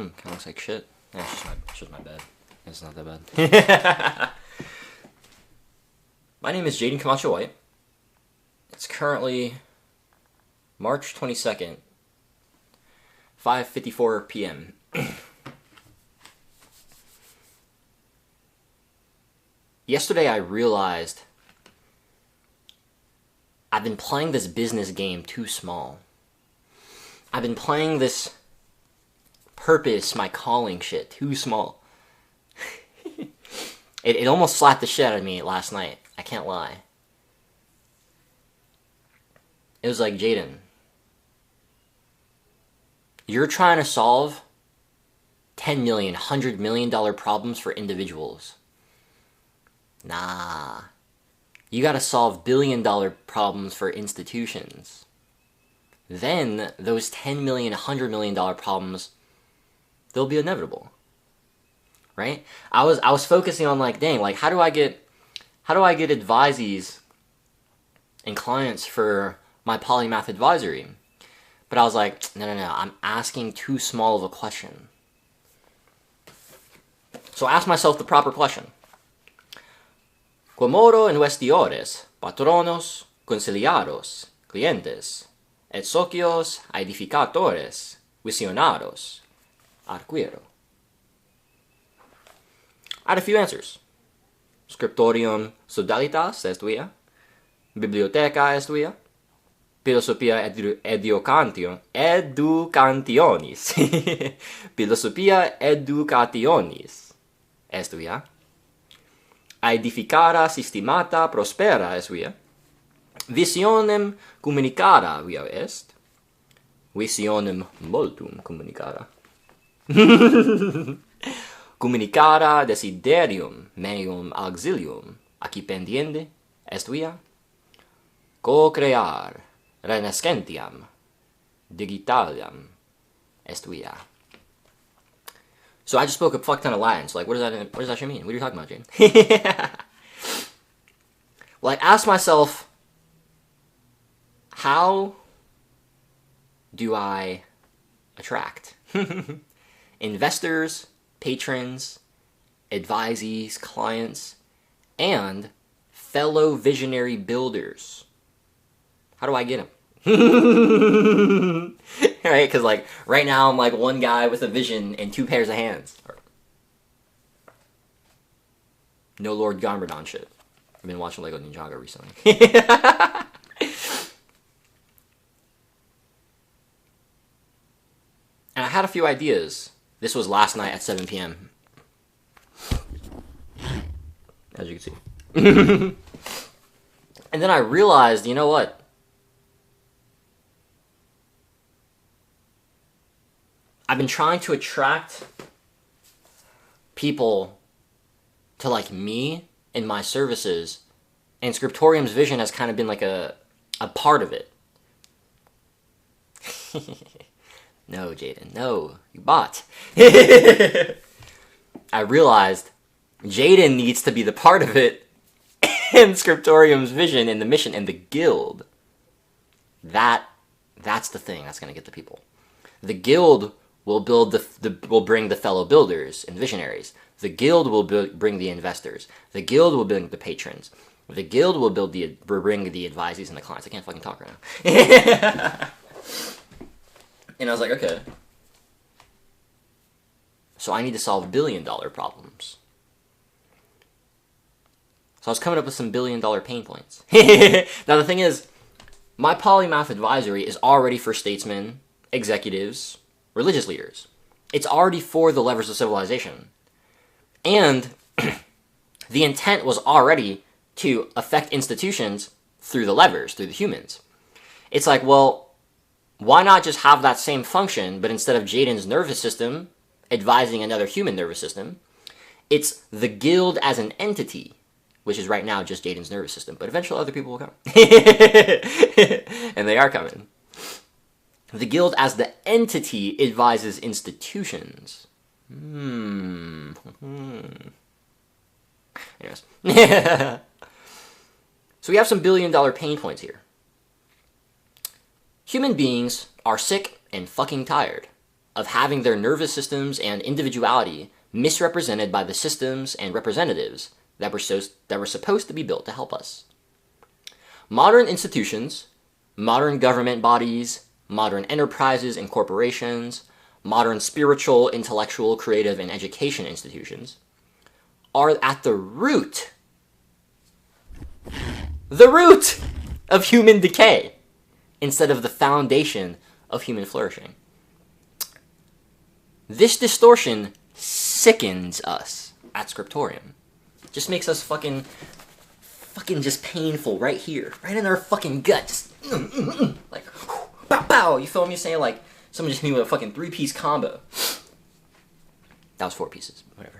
room. Kind of looks like shit. Yeah, it's just my bed. It's not that bad. My name is Jaden Camacho White. It's currently March 22nd, 5:54 p.m. Yesterday I realized I've been playing this business game too small. I've been playing this purpose, my calling shit, too small. It almost slapped the shit out of me last night. I can't lie. It was like, Jaden, you're trying to solve $10 million, $100 million problems for individuals. Nah. You gotta solve billion-dollar problems for institutions. Then, those $10 million, $100 million problems, they'll be inevitable. Right? I was focusing on like, dang, like how do I get advisees and clients for my polymath advisory? But I was like, no, I'm asking too small of a question. So I asked myself the proper question. Quomodo investiores, patronos, conciliados, clientes, et socios aedificatores, visionados, arquiro. I had a few answers. Scriptōrium sodalitas est via, biblioteca est via, philosophia educantionis, philosophia educationis est via, aedificata systemata prospera est via, visionem communicata via est, visionem multum communicata. Communicata desiderium meum auxilium aqui pendiente est via, co-crear renescentiam digitalem est via. So I just spoke a fuck ton of Latin. So like, what does that shit mean? What are you talking about, Jane? Well, I asked myself, how do I attract investors, patrons, advisees, clients, and fellow visionary builders? How do I get them? Right? Because like right now I'm like one guy with a vision and two pairs of hands. No Lord Garmadon shit. I've been watching Lego Ninjago recently. And I had a few ideas. This was last night at 7 p.m. As you can see. And then I realized, you know what? I've been trying to attract people to like me and my services, and Scriptōrium's vision has kind of been like a part of it. No, Jaden, no, you bot. I realized Jaden needs to be the part of it, and Scriptōrium's vision and the mission and the guild. That's the thing that's gonna get the people. The guild will build will bring the fellow builders and visionaries. The guild will bring the investors. The guild will bring the patrons. The guild will bring the advisees and the clients. I can't fucking talk right now. And I was like, okay. So I need to solve billion-dollar problems. So I was coming up with some billion-dollar pain points. Now the thing is, my polymath advisory is already for statesmen, executives, religious leaders. It's already for the levers of civilization. And the intent was already to affect institutions through the levers, through the humans. It's like, well, why not just have that same function, but instead of Jaden's nervous system advising another human nervous system, it's the guild as an entity, which is right now just Jaden's nervous system, but eventually other people will come. And they are coming. The guild as the entity advises institutions. Anyways. So we have some billion-dollar pain points here. Human beings are sick and fucking tired of having their nervous systems and individuality misrepresented by the systems and representatives that were supposed to be built to help us. Modern institutions, modern government bodies, modern enterprises and corporations, modern spiritual, intellectual, creative, and education institutions are at the root of human decay instead of the foundation of human flourishing. This distortion sickens us at Scriptōrium. Just makes us fucking just painful right here, right in our fucking gut. Just like bow bow. You feel me? Saying like someone just hit me with a fucking 3-piece combo. That was 4 pieces. Whatever.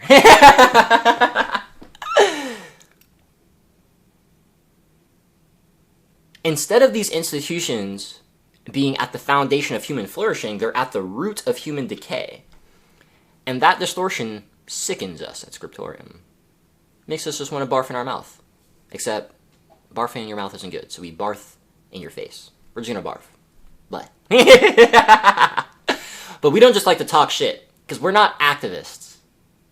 Instead of these institutions being at the foundation of human flourishing, they're at the root of human decay. And that distortion sickens us at Scriptōrium. Makes us just want to barf in our mouth. Except, barfing in your mouth isn't good, so we barf in your face. We're just gonna barf. But but we don't just like to talk shit, because we're not activists.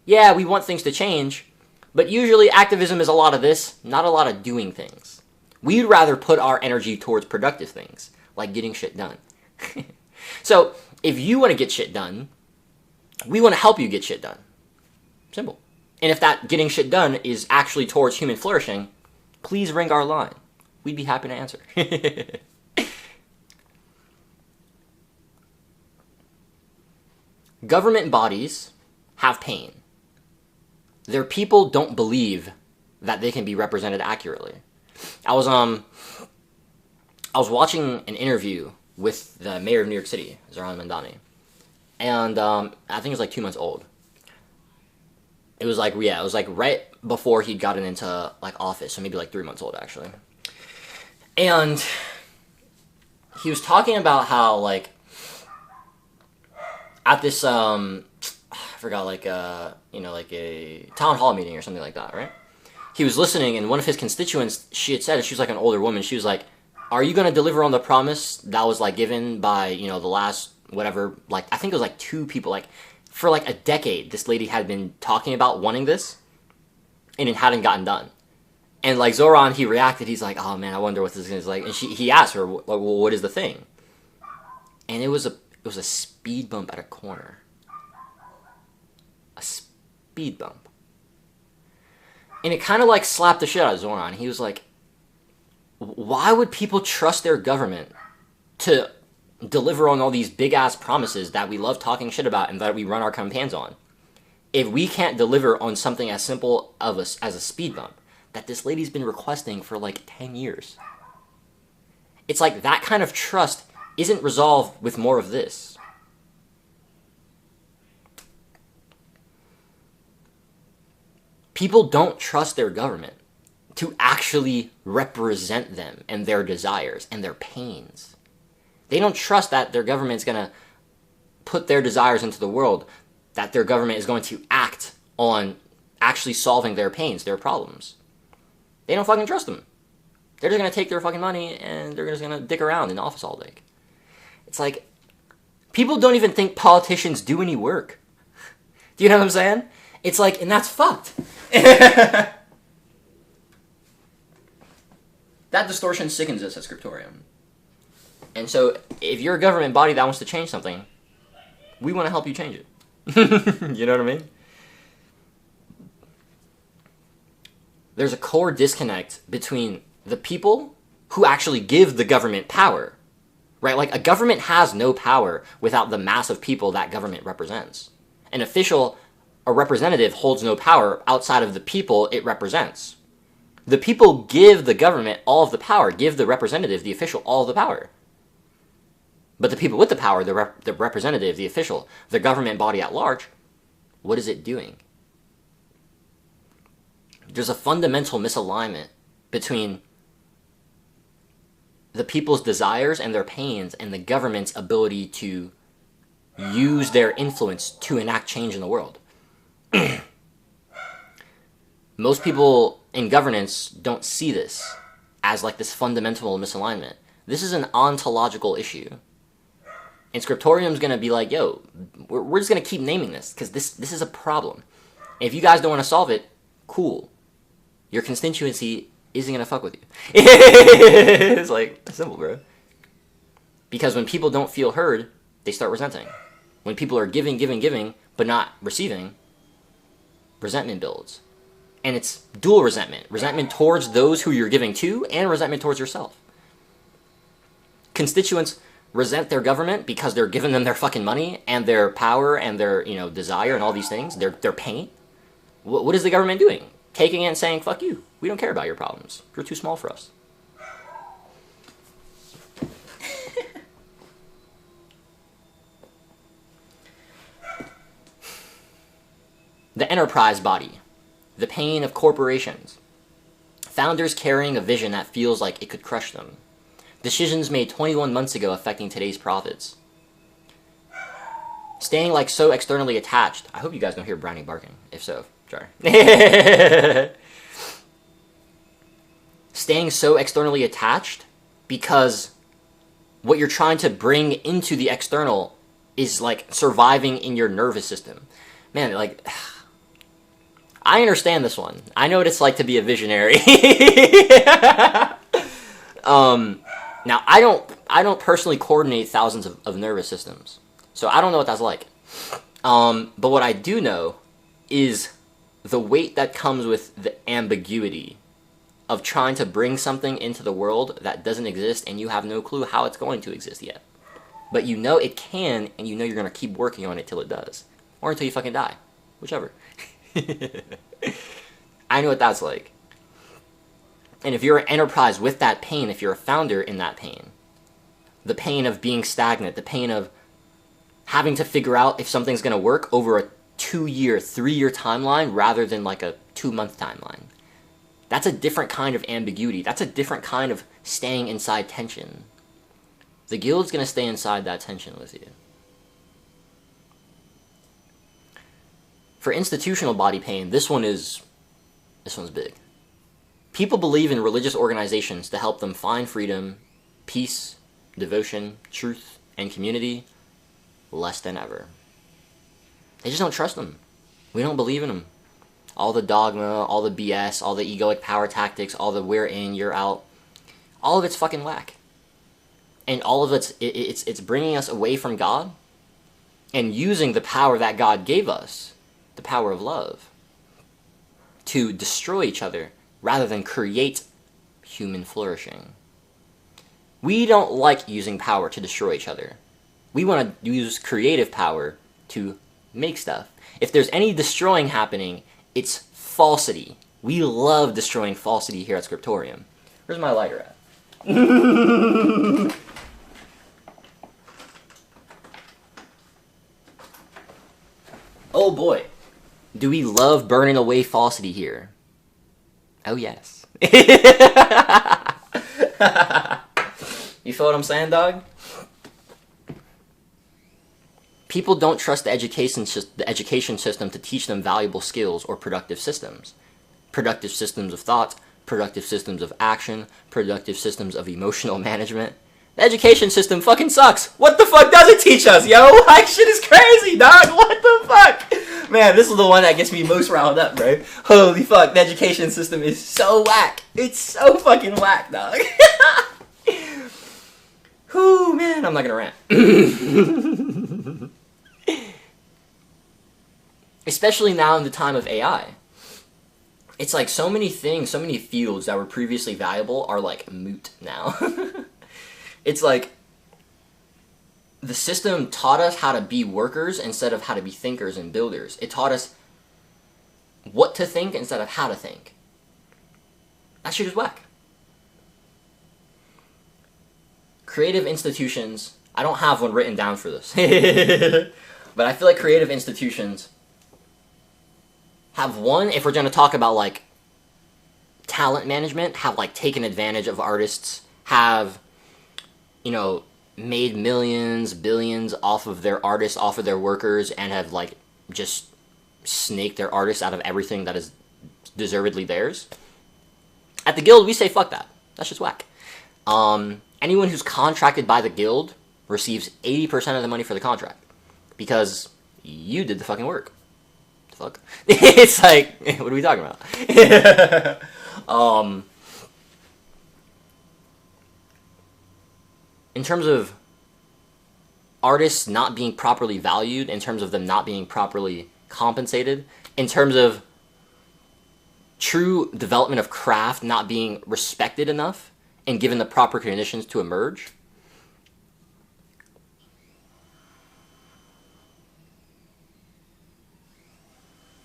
Yeah, we want things to change, but usually activism is a lot of this, not a lot of doing things. We'd rather put our energy towards productive things, like getting shit done. So, if you want to get shit done, we want to help you get shit done. Simple. And if that getting shit done is actually towards human flourishing, please ring our line. We'd be happy to answer. Government bodies have pain. Their people don't believe that they can be represented accurately. I was watching an interview with the mayor of New York City, Zohran Mamdani, and I think it was like 2 months old. It was like right before he'd gotten into like office, so maybe like 3 months old actually. And he was talking about how like at this I forgot like like a town hall meeting or something like that, right? He was listening, and one of his constituents, she had said, she was like an older woman, she was like, "Are you gonna deliver on the promise that was like given by the last whatever, like I think it was like 2 people, like for like a decade this lady had been talking about wanting this and it hadn't gotten done." And like Zohran, he reacted, he's like, "Oh man, I wonder what this is like." And he asked her, "Well, what is the thing?" And it was a speed bump at a corner. A speed bump. And it kind of like slapped the shit out of Zohran. He was like, why would people trust their government to deliver on all these big-ass promises that we love talking shit about and that we run our campaigns on, if we can't deliver on something as simple as a speed bump that this lady's been requesting for like 10 years? It's like that kind of trust isn't resolved with more of this. People don't trust their government to actually represent them and their desires and their pains. They don't trust that their government's going to put their desires into the world, that their government is going to act on actually solving their pains, their problems. They don't fucking trust them. They're just going to take their fucking money and they're just going to dick around in the office all day. It's like, people don't even think politicians do any work. Do you know what I'm saying? It's like, and that's fucked. That distortion sickens us at Scriptōrium. And so, if you're a government body that wants to change something, we want to help you change it. You know what I mean? There's a core disconnect between the people who actually give the government power, right? Like, a government has no power without the mass of people that government represents. An official, a representative, holds no power outside of the people it represents. The people give the government all of the power, give the representative, the official, all of the power. But the people with the power, the representative, the official, the government body at large, what is it doing? There's a fundamental misalignment between the people's desires and their pains and the government's ability to use their influence to enact change in the world. Most people in governance don't see this as like this fundamental misalignment. This is an ontological issue. And Scriptōrium's going to be like, yo, we're just going to keep naming this because this is a problem. And if you guys don't want to solve it, cool. Your constituency isn't going to fuck with you. It's like, simple, bro. Because when people don't feel heard, they start resenting. When people are giving, but not receiving, resentment builds. And it's dual resentment. Resentment towards those who you're giving to, and resentment towards yourself. Constituents resent their government because they're giving them their fucking money, and their power, and their, desire, and all these things, their pain. What is the government doing? Taking it and saying, fuck you. We don't care about your problems. You're too small for us. The enterprise body. The pain of corporations. Founders carrying a vision that feels like it could crush them. Decisions made 21 months ago affecting today's profits. Staying like so externally attached. I hope you guys don't hear Brownie barking. If so, sorry. Staying so externally attached because what you're trying to bring into the external is like surviving in your nervous system. Man, like, I understand this one. I know what it's like to be a visionary. Now, I don't personally coordinate thousands of nervous systems, so I don't know what that's like. But what I do know is the weight that comes with the ambiguity of trying to bring something into the world that doesn't exist, and you have no clue how it's going to exist yet. But you know it can, and you know you're going to keep working on it till it does. Or until you fucking die. Whichever. I know what that's like. And if you're an enterprise with that pain, if you're a founder in that pain, the pain of being stagnant, the pain of having to figure out if something's going to work over a 2-year, 3-year timeline rather than like a 2-month timeline. That's a different kind of ambiguity. That's a different kind of staying inside tension. The guild's going to stay inside that tension with you. For institutional body pain, this one's big. People believe in religious organizations to help them find freedom, peace, devotion, truth, and community less than ever. They just don't trust them. We don't believe in them. All the dogma, all the BS, all the egoic power tactics, all the we're in, you're out, all of it's fucking whack. And all of it's bringing us away from God and using the power that God gave us, the power of love, to destroy each other rather than create human flourishing. We don't like using power to destroy each other. We want to use creative power to make stuff. If there's any destroying happening, it's falsity. We love destroying falsity here at Scriptōrium. Where's my lighter at? Oh boy. Do we love burning away falsity here? Oh yes. You feel what I'm saying, dog? People don't trust the education system to teach them valuable skills or productive systems. Productive systems of thought, productive systems of action, productive systems of emotional management. The education system fucking sucks. What the fuck does it teach us, yo? Like, shit is crazy, dog. What the fuck? Man, this is the one that gets me most riled up, bro. Holy fuck, the education system is so whack. It's so fucking whack, dog. Whew, man, I'm not gonna rant. Especially now in the time of AI. It's like so many things, so many fields that were previously valuable are like moot now. It's like the system taught us how to be workers instead of how to be thinkers and builders. It taught us what to think instead of how to think. That shit is whack. Creative institutions, I don't have one written down for this. But I feel like creative institutions have one, if we're going to talk about like talent management, have like taken advantage of artists, have, you know, made millions, billions off of their artists, off of their workers, and have like just snaked their artists out of everything that is deservedly theirs. At the guild, we say fuck that. That's just whack. Anyone who's contracted by the guild, receives 80% of the money for the contract because you did the fucking work. The fuck? It's like, what are we talking about? In terms of artists not being properly valued, in terms of them not being properly compensated, in terms of true development of craft not being respected enough and given the proper conditions to emerge,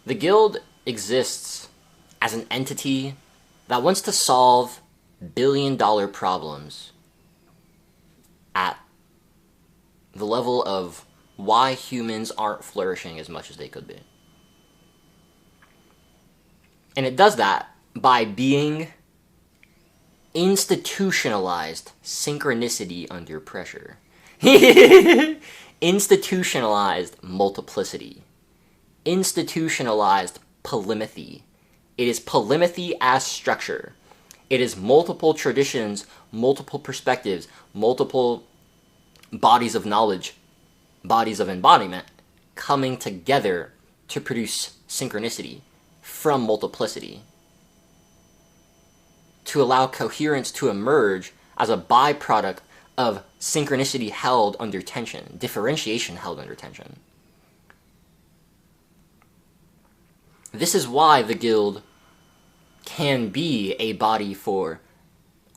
the guild exists as an entity that wants to solve billion-dollar problems at the level of why humans aren't flourishing as much as they could be. And it does that by being institutionalized synchronicity under pressure. Institutionalized multiplicity. Institutionalized polymathy. It is polymathy as structure. It is multiple traditions, multiple perspectives, multiple bodies of knowledge, bodies of embodiment, coming together to produce synchronicity from multiplicity, to allow coherence to emerge as a byproduct of synchronicity held under tension, differentiation held under tension. This is why the guild can be a body for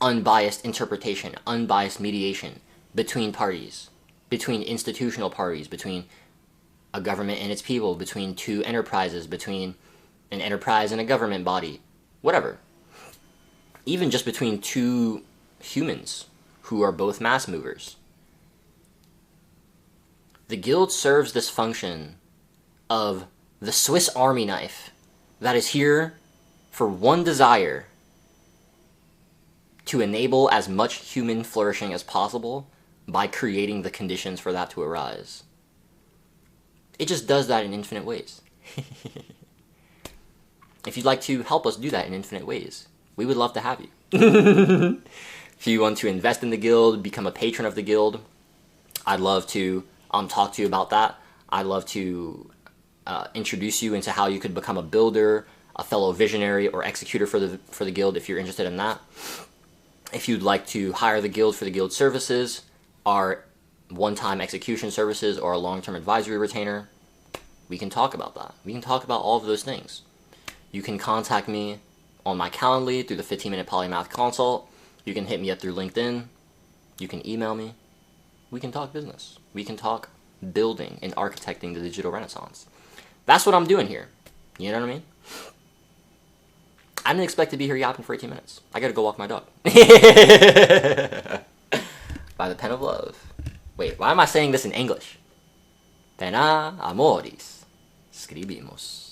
unbiased interpretation, unbiased mediation between parties, between institutional parties, between a government and its people, between two enterprises, between an enterprise and a government body, whatever. Even just between two humans who are both mass movers. The guild serves this function of the Swiss Army knife that is here for one desire: to enable as much human flourishing as possible by creating the conditions for that to arise. It just does that in infinite ways. If you'd like to help us do that in infinite ways, we would love to have you. If you want to invest in the guild, become a patron of the guild, I'd love to talk to you about that. I'd love to introduce you into how you could become a builder, a fellow visionary, or executor for the guild if you're interested in that. If you'd like to hire the guild for the guild services, our one-time execution services, or a long-term advisory retainer, we can talk about that. We can talk about all of those things. You can contact me on my Calendly through the 15-minute polymath consult. You can hit me up through LinkedIn. You can email me. We can talk business. We can talk building and architecting the digital renaissance. That's what I'm doing here. You know what I mean? I didn't expect to be here yapping for 18 minutes. I gotta go walk my dog. By the pen of love. Wait, why am I saying this in English? Pena amoris scribimos.